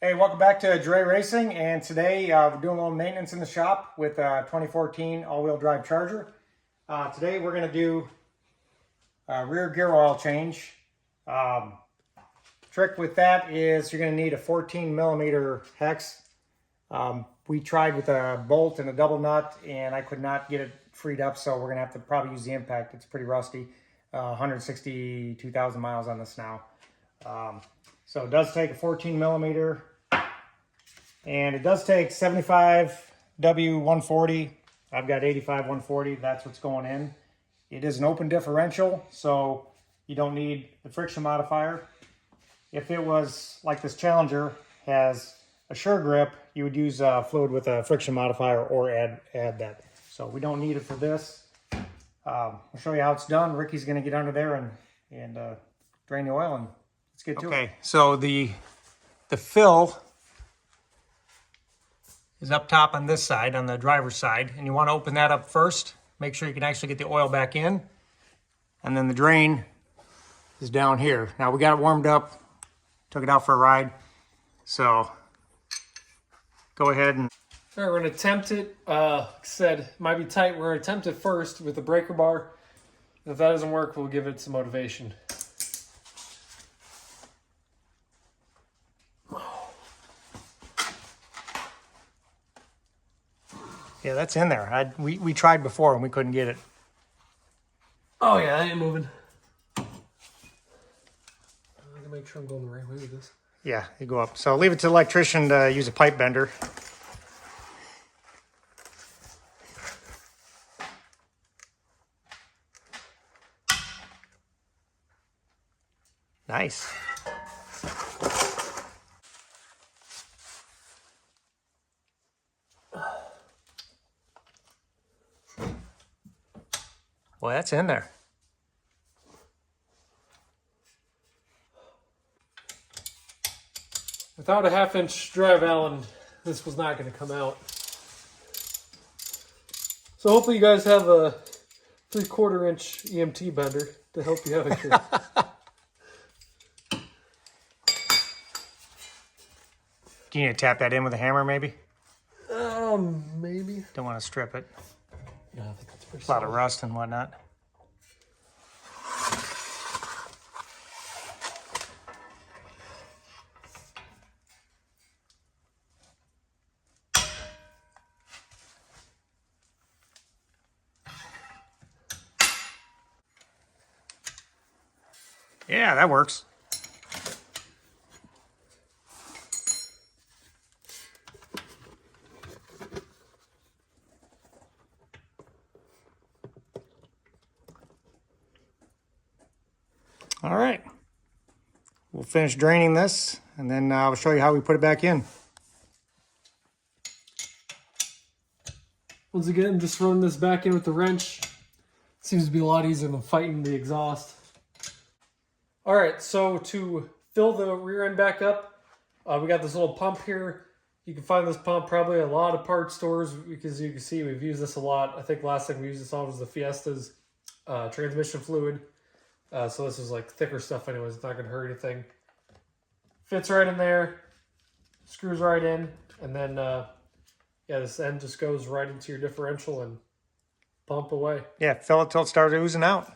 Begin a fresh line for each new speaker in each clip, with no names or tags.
Hey, welcome back to Dre Racing, and today we're doing a little maintenance in the shop with a 2014 all-wheel drive Charger. Today we're going to do a rear gear oil change. Trick with that is you're going to need a 14 millimeter hex. We tried with a bolt and a double nut, and I could not get it freed up, so we're going to have to probably use the impact. It's pretty rusty. 162,000 miles on this now. So it does take a 14 millimeter. And it does take 75 W140. I've got 85 140. That's what's going in. It is an open differential, so you don't need the friction modifier. If it was like this Challenger has a sure grip, you would use fluid with a friction modifier or add that. So we don't need it for this. I'll show you how it's done. Ricky's going to get under there and drain the oil, and let's get to it. Okay, so the fill is up top on this side, on the driver's side, and you want to open that up first. Make sure you can actually get the oil back in. And then the drain is down here. Now we got it warmed up, took it out for a ride. So go ahead and...
All right, we're gonna attempt it. Like I said, it might be tight. We're gonna attempt it first with the breaker bar. If that doesn't work, we'll give it some motivation.
Yeah, that's in there. We tried before and we couldn't get it.
Oh yeah, that ain't moving. I gotta make sure I'm going the right way with this.
Yeah, you go up. So leave it to the electrician to use a pipe bender. Nice. Well, that's in there.
Without a 1/2-inch drive Allen, this was not going to come out. So hopefully you guys have a 3/4-inch EMT bender to help you out here.
Do you need to tap that in with a hammer, maybe?
Maybe.
Don't want to strip it.
No, I think that's pretty
A lot
solid.
of rust and whatnot. Yeah, that works. All right, we'll finish draining this, and then I'll show you how we put it back in.
Once again, just running this back in with the wrench. Seems to be a lot easier than fighting the exhaust. All right, so to fill the rear end back up, we got this little pump here. You can find this pump probably at a lot of parts stores because you can see we've used this a lot. I think last thing we used this on was the Fiesta's transmission fluid. So this is like thicker stuff anyways, it's not gonna hurt anything. Fits right in there, screws right in, and then yeah, this end just goes right into your differential and pump away.
Yeah, fill it till it starts oozing out.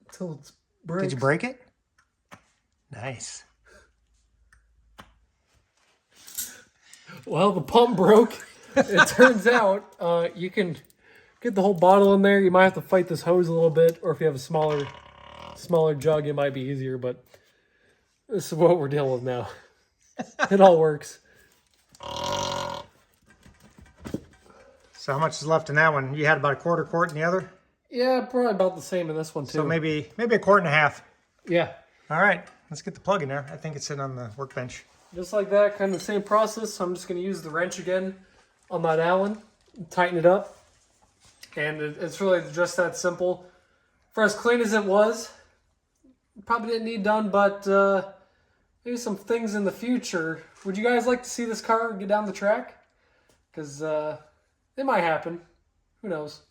Until it's breaks.
Did you break it? Nice.
Well, the pump broke. It turns out you can get the whole bottle in there. You might have to fight this hose a little bit, or if you have a smaller jug, it might be easier, but this is what we're dealing with now. It all works.
So how much is left in that one? You had about 1/4 quart in the other?
Yeah, probably about the same in this one, too.
So maybe 1.5 quarts.
Yeah.
All right, let's get the plug in there. I think it's sitting on the workbench.
Just like that, kind of the same process. So I'm just going to use the wrench again on that Allen, tighten it up. And it's really just that simple. For as clean as it was, probably didn't need done, but maybe some things in the future. Would you guys like to see this car get down the track? because it might happen. Who knows?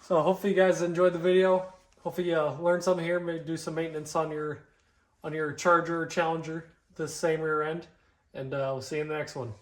So hopefully you guys enjoyed the video. Hopefully you learned something here. Maybe do some maintenance on your Charger or Challenger, the same rear end. And we'll see you in the next one.